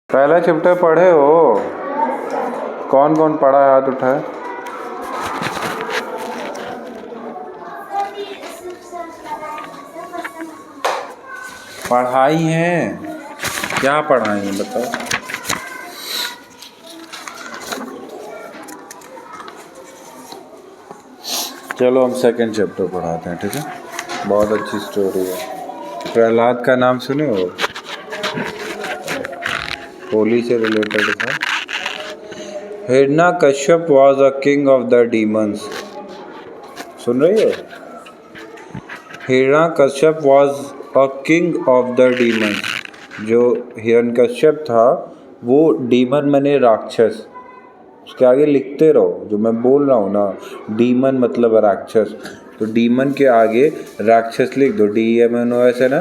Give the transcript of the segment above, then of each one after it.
पहला चैप्टर पढ़े हो? कौन कौन पढ़ा है, हाथ उठाए। पढ़ाई है, क्या पढ़ाई है बताओ। चलो हम सेकंड चैप्टर पढ़ाते हैं, ठीक है। बहुत अच्छी स्टोरी है। प्रहलाद का नाम सुने हो? होली से रिलेटेड है। Hiranyakashyap was a king of the demons. सुन रही हो? Hiranyakashyap was a king of the demons. जो हिरण्यकश्यप था वो डीमन मने राक्षस। उसके आगे लिखते रहो, जो मैं बोल रहा हूँ ना, डीमन मतलब राक्षस, तो डीमन के आगे राक्षस लिख दो, DEMONS है ना।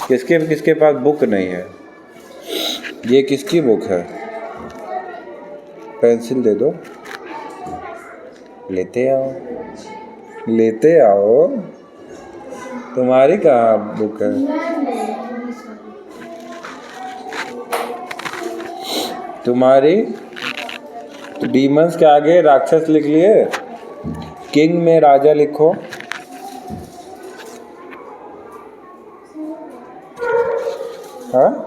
किसके किसके पास बुक नहीं है? ये किसकी बुक है? पेंसिल दे दो, लेते आओ, लेते आओ। तुम्हारी कहाँ बुक है? तुम्हारी डीमंस के आगे राक्षस लिख लिए, किंग में राजा लिखो। हाँ,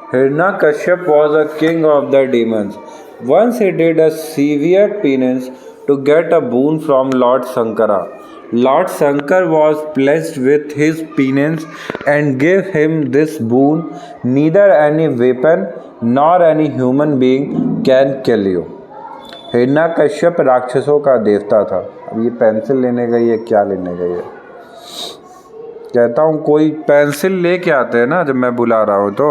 Hiranyakashipu was a king of the demons. Once he did a severe penance to get a boon from Lord Sankara. Lord Shankar was pleased with his penance and gave him this boon: neither any weapon nor any human being can kill you. Hiranyakashyap राक्षसों का देवता था। अब ये pencil लेने गई है, क्या लेने गई है? कहता हूँ कोई पेंसिल लेके आते हैं ना जब मैं बुला रहा हूँ तो।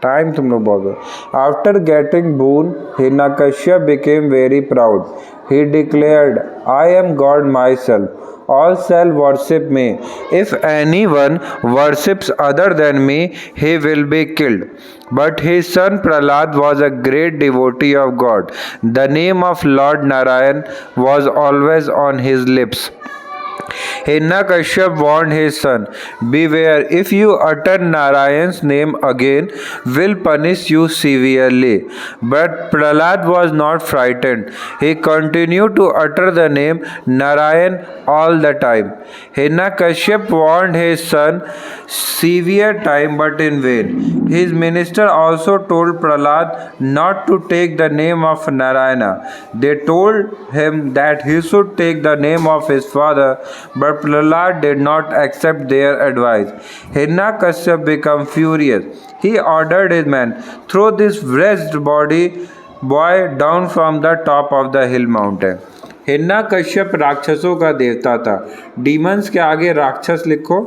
टाइम तुम लोग बहुत। After getting boon, Hiranyakashipu became very proud. He declared, I am God myself. All shall worship me. If anyone worships other than me, he will be killed. But his son Prahlad was a great devotee of God. The name of Lord Narayan was always on his lips. Hiranyakashipu warned his son, beware, if you utter Narayan's name again, will punish you severely. But Prahlad was not frightened. He continued to utter the name Narayan all the time. Hiranyakashipu warned his son severe time, but in vain. His minister also told Prahlad not to take the name of Narayana. They told him that he should take the name of his father, but Prahlad did not accept their advice. Hiranyakashipu became furious. He ordered his men, throw this wretched boy down from the top of the hill mountain. Hiranyakashyap राक्षसों का देवता था। Demons के आगे राक्षस लिखो।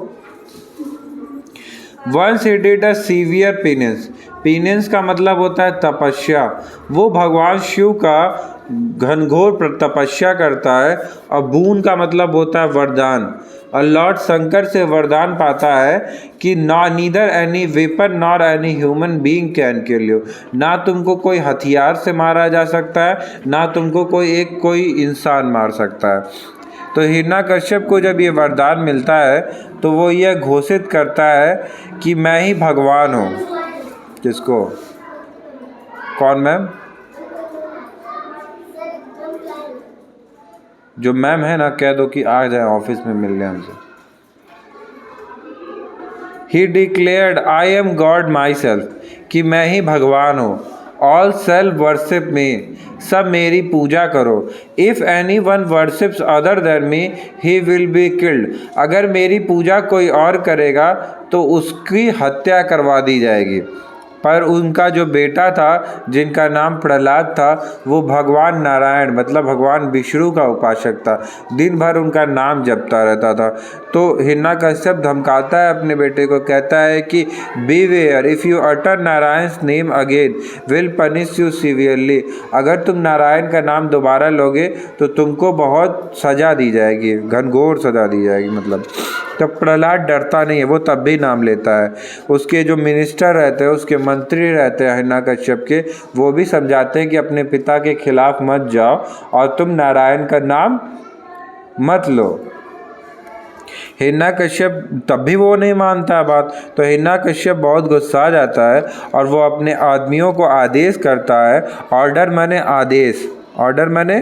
Once he did a severe penance. Penance का मतलब होता है तपस्या। वो भगवान शिव का घनघोर तपस्या करता है। और बून का मतलब होता है वरदान। और लॉर्ड शंकर से वरदान पाता है कि neither any weapon nor any human being can kill you. ना तुमको कोई हथियार से मारा जा सकता है, ना तुमको कोई इंसान मार सकता है। तो हिरण्यकश्यप को जब ये वरदान मिलता है तो वो यह घोषित करता है कि मैं ही भगवान हूँ। किसको? कौन मैम? जो मैम है ना, कह दो कि आ जाए ऑफिस में मिलने हमसे। He declared, I am God myself, कि मैं ही भगवान हूँ। All shall worship me, सब मेरी पूजा करो। If anyone worships other than me, he will be killed. अगर मेरी पूजा कोई और करेगा तो उसकी हत्या करवा दी जाएगी। पर उनका जो बेटा था जिनका नाम प्रहलाद था वो भगवान नारायण मतलब भगवान विष्णु का उपासक था। दिन भर उनका नाम जपता रहता था। तो हिरण्यकश्यप धमकाता है अपने बेटे को, कहता है कि beware if you utter Narayan's name again will punish you severely. अगर तुम नारायण का नाम दोबारा लोगे तो तुमको बहुत सज़ा दी जाएगी, घनघोर सज़ा दी जाएगी मतलब। तो प्रहलाद डरता नहीं है, वो तब भी नाम लेता है। उसके जो मिनिस्टर रहते हैं, उसके मंत्री रहते हैं हिरण्यकश्यप के, वो भी समझाते हैं कि अपने पिता के खिलाफ मत जाओ और तुम नारायण का नाम मत लो। हिरण्यकश्यप तब भी वो नहीं मानता बात। तो हिरण्यकश्यप बहुत गुस्सा आ जाता है और वो अपने आदमियों को आदेश करता है। ऑर्डर माने आदेश, ऑर्डर माने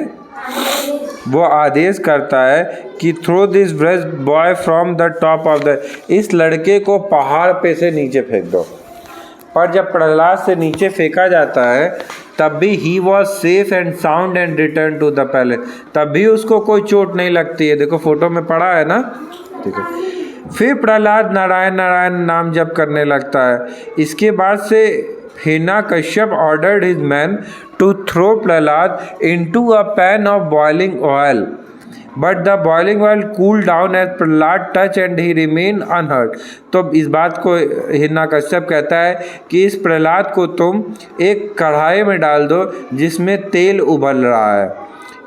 वो आदेश करता है कि throw this breast boy from the top of the, इस लड़के को पहाड़ पे से नीचे फेंक दो। पर जब प्रहलाद से नीचे फेंका जाता है तब भी he was safe and sound and return to the palace, तब भी उसको कोई चोट नहीं लगती है। देखो फोटो में पड़ा है ना, ठीक है। फिर प्रहलाद नारायण नारायण नाम जप करने लगता है। इसके बाद से Hiranyakashyap ordered his man to throw Prahlad into a pan of boiling oil, but the boiling oil cooled down as Prahlad touched and he remained unhurt। तो इस बात को हिरण्यकश्यप कहता है कि इस प्रहलाद को तुम एक कढ़ाई में डाल दो जिसमें तेल उबल रहा है,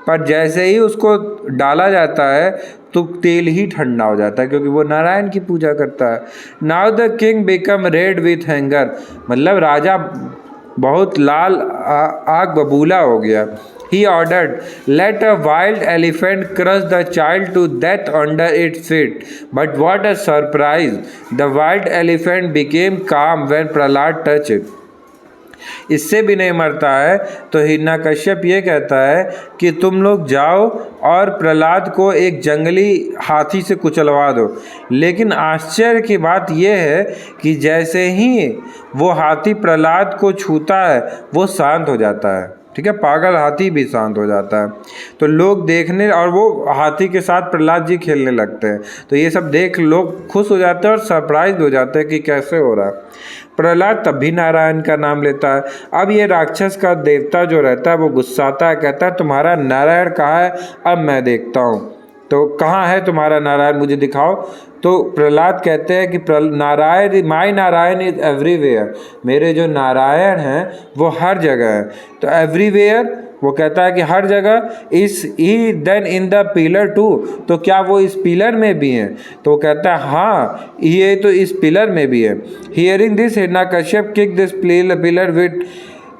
पर जैसे ही उसको डाला जाता है तो तेल ही ठंडा हो जाता है क्योंकि वो नारायण की पूजा करता है। Now the king become red with hanger, मतलब राजा बहुत लाल आग बबूला हो गया। He ordered, let a wild elephant crush the child to death under its feet. But what a surprise! The wild elephant became calm when Prahlad touched it. इससे भी नहीं मरता है तो हिरण्यकश्यप ये कहता है कि तुम लोग जाओ और प्रहलाद को एक जंगली हाथी से कुचलवा दो। लेकिन आश्चर्य की बात यह है कि जैसे ही वो हाथी प्रहलाद को छूता है वो शांत हो जाता है, ठीक है, पागल हाथी भी शांत हो जाता है। तो लोग देखने और वो हाथी के साथ प्रहलाद जी खेलने लगते हैं। तो ये सब देख लोग खुश हो जाते हैं और सरप्राइज हो जाते हैं कि कैसे हो रहा है। प्रहलाद तब भी नारायण का नाम लेता है। अब ये राक्षस का देवता जो रहता है वो गुस्साता है, कहता है तुम्हारा नारायण कहाँ है, अब मैं देखता हूँ। तो कहाँ है तुम्हारा नारायण, मुझे दिखाओ। तो प्रहलाद कहते हैं कि नारायण, माई नारायण इज एवरीवेयर, मेरे जो नारायण हैं वो हर जगह है। तो एवरीवेयर वो कहता है कि हर जगह। Is he then in the pillar too, तो क्या वो इस पिलर में भी हैं? तो वो कहता है हाँ ये तो इस पिलर में भी है। Hearing this Hiranyakashyap kick this pillar with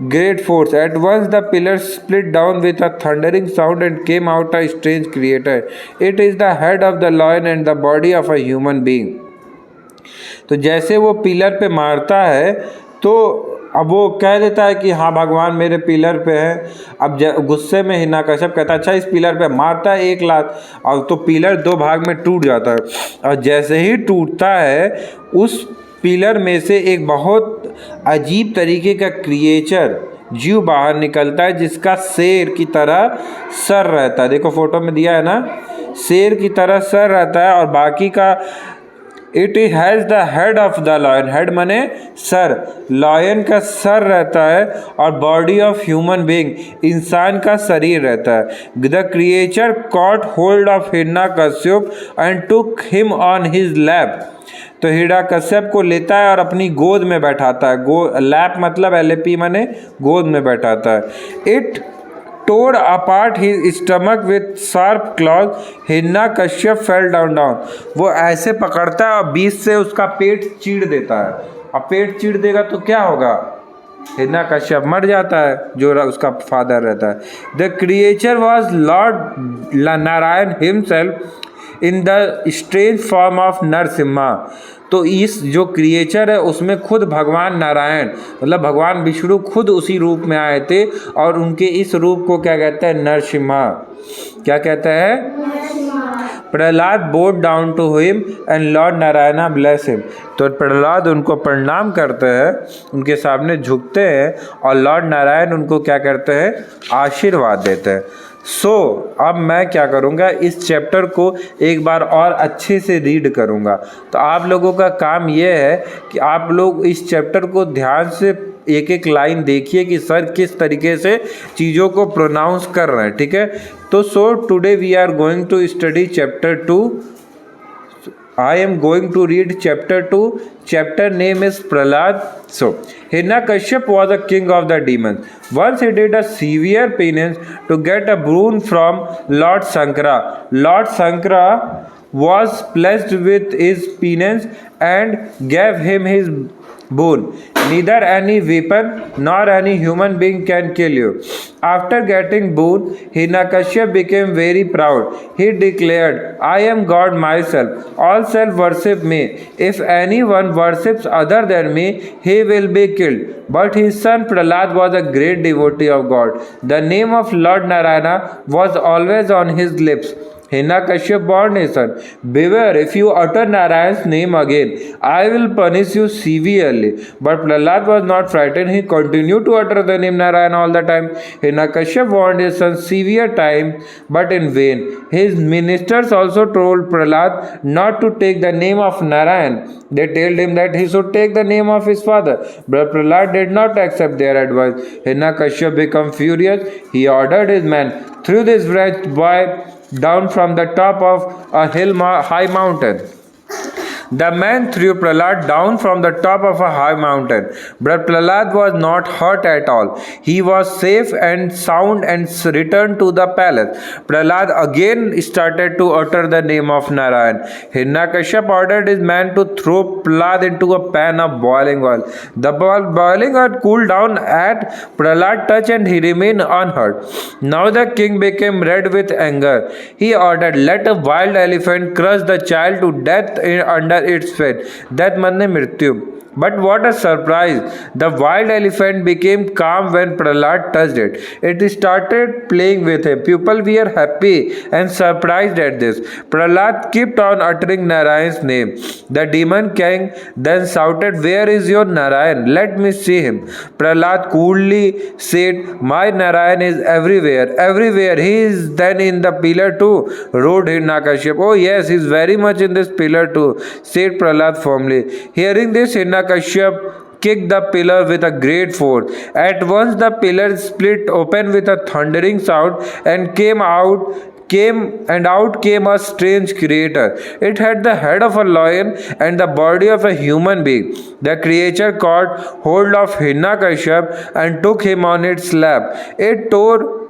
great force. At once the pillar split down with a thundering sound and came out a strange creature. It is the head of the lion and the body of a human being. तो जैसे वो pillar पे मारता है तो अब वो कह देता है कि हाँ भगवान मेरे पिलर पे है। अब गुस्से में हिरण्यकश्यप कहता है अच्छा इस पिलर पे, मारता है एक लात और तो पिलर दो भाग में टूट जाता है। और जैसे ही टूटता है उस पिलर में से एक बहुत अजीब तरीके का क्रिएचर जीव बाहर निकलता है जिसका शेर की तरह सर रहता है। देखो फोटो में दिया है ना, शेर की तरह सर रहता है और बाकी का it has the head of the lion, head माने सर, लॉयन का सर रहता है और बॉडी ऑफ ह्यूमन बीइंग, इंसान का शरीर रहता है। The creature cot hold of Hiranyakashyap and took him on his lap. तो हिरण्यकश्यप को लेता है और अपनी गोद में बैठाता है। लैप मतलब LAP माने गोद में बैठाता है। It tore apart his stomach with sharp claws. Hiranyakashyap fell down. वो ऐसे पकड़ता है और बीच से उसका पेट चीर देता है। अब पेट चीर देगा तो क्या होगा, हिरण्यकश्यप मर जाता है जो उसका फादर रहता है। The creature was Lord Narayan himself in the strange form of Narasimha. तो इस जो क्रिएचर है उसमें खुद भगवान नारायण मतलब भगवान विष्णु खुद उसी रूप में आए थे और उनके इस रूप को क्या कहते हैं, नरसिम्हा। क्या कहता है, Prahlad bowed down to him and lord Narayan bless him. तो प्रहलाद उनको प्रणाम करते हैं, उनके सामने झुकते हैं और लॉर्ड नारायण उनको क्या करते हैं, आशीर्वाद देते हैं। अब मैं क्या करूँगा, इस चैप्टर को एक बार और अच्छे से रीड करूँगा। तो आप लोगों का काम ये है कि आप लोग इस चैप्टर को ध्यान से एक एक लाइन देखिए कि सर किस तरीके से चीज़ों को प्रोनाउंस कर रहे हैं, ठीक है। तो today we are going to study chapter 2. I am going to read chapter 2. Chapter name is Prahlad. So, Hiranyakashipu was a king of the demons. Once he did a severe penance to get a boon from Lord Sankara. Lord Sankara was pleased with his penance and gave him his boon. Neither any weapon nor any human being can kill you. After getting boon, Hiranyakashipu became very proud. He declared, I am God myself. All shall worship me. If anyone worships other than me, he will be killed. But his son Prahlad was a great devotee of God. The name of Lord Narayana was always on his lips. Hiranyakashipu warned his son, beware, if you utter Narayan's name again, I will punish you severely. But Prahlad was not frightened. He continued to utter the name Narayana all the time. Hiranyakashipu warned his son severe time, but in vain. His ministers also told Prahlad not to take the name of Narayan. They told him that he should take the name of his father. But Prahlad did not accept their advice. Hiranyakashipu became furious. He ordered his men, threw this wretched boy down from the top of a high mountain. The man threw Prahlad down from the top of a high mountain, but Prahlad was not hurt at all. He was safe and sound and returned to the palace. Prahlad again started to utter the name of Narayan. Hiranyakashipu ordered his man to throw Prahlad into a pan of boiling oil. The boiling oil cooled down at Prahlad's touch and he remained unhurt. Now the king became red with anger. He ordered, let a wild elephant crush the child to death under its fate. Death manne mrityu. But what a surprise! The wild elephant became calm when Prahlad touched it. It started playing with him. People were happy and surprised at this. Prahlad kept on uttering Narayan's name. The demon king then shouted, where is your Narayan? Let me see him. Prahlad coolly said, my Narayan is everywhere. Everywhere. He is then in the pillar too, roared Hiranyakashipu. Oh yes, he is very much in this pillar too, said Prahlad firmly. Hearing this, Hiranyakashipu kicked the pillar with a great force. At once the pillar split open with a thundering sound and out came a strange creature. It had the head of a lion and the body of a human being. The creature caught hold of Hiranyakashipu and took him on its lap. It tore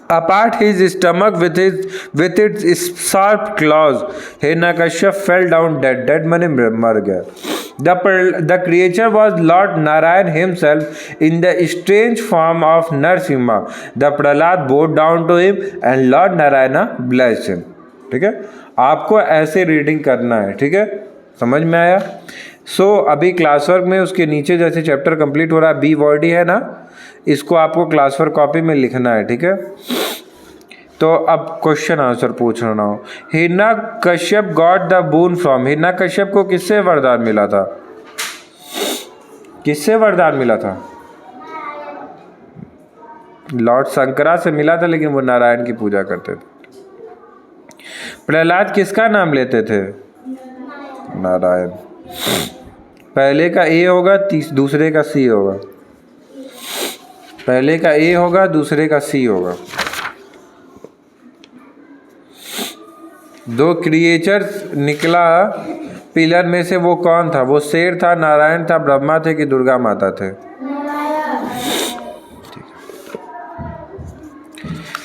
apart his stomach with its sharp claws. Hiranyakashipu fell down dead. Dead mane mar gaya. The creature was Lord Narayan himself in the strange form of Narsimha. The Prahlad bowed down to him and Lord Narayana blessed him. ठीक है, आपको ऐसे reading करना है, ठीक है, समझ में आया। अभी क्लास वर्क में उसके नीचे जैसे चैप्टर कंप्लीट हो रहा है, बी वर्डी है ना, इसको आपको क्लास वर्क कॉपी में लिखना है, ठीक है। तो अब क्वेश्चन आंसर पूछ रहा हूँ। Hiranyakashyap got the boon from, Hiranyakashyap को किससे वरदान मिला था? किससे वरदान मिला था? लॉर्ड शंकरा से मिला था, लेकिन वो नारायण की पूजा करते थे। प्रहलाद किसका नाम लेते थे? नारायण। पहले का ए होगा, दूसरे का सी होगा। पहले का ए होगा, दूसरे का सी होगा। दो क्रिएचर्स निकला पिलर में से, वो कौन था? वो शेर था, नारायण था, ब्रह्मा थे कि दुर्गा माता थे?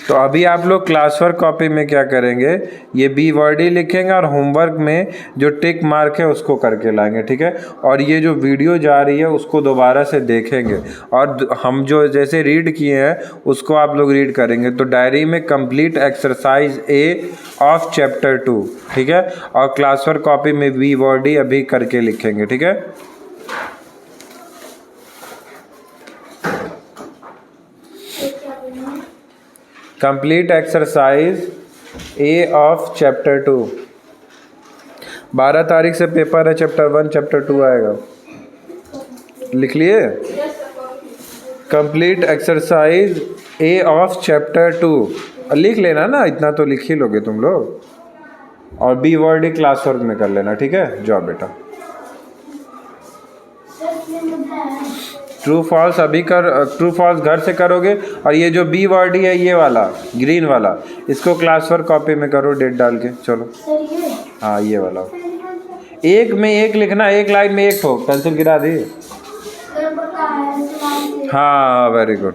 तो अभी आप लोग क्लास वर्क कॉपी में क्या करेंगे, ये बी वर्ड ही लिखेंगे और होमवर्क में जो टिक मार्क है उसको करके लाएंगे, ठीक है। और ये जो वीडियो जा रही है उसको दोबारा से देखेंगे और हम जो जैसे रीड किए हैं उसको आप लोग रीड करेंगे। तो डायरी में complete exercise A of chapter 2, ठीक है, और क्लास वर्क कॉपी में बी वर्ड ही अभी करके लिखेंगे, ठीक है। Complete exercise A of chapter 2। 12 तारीख से पेपर है, चैप्टर 1 चैप्टर 2 आएगा, लिख लिए? Complete exercise A of chapter 2। लिख लेना ना, इतना तो लिख ही लोगे तुम लोग। और बी वर्ड ही क्लास वर्क में कर लेना, ठीक है? जाओ बेटा। ट्रू फॉल्स अभी कर, ट्रू फॉल्स घर से करोगे। और ये जो बी वर्ड ही है, ये वाला ग्रीन वाला, इसको क्लास वर्क कॉपी में करो डेट डाल के। चलो हाँ ये वाला, एक में एक लिखना, एक लाइन में एक ठोक। पेंसिल गिरा दी। हाँ वेरी गुड।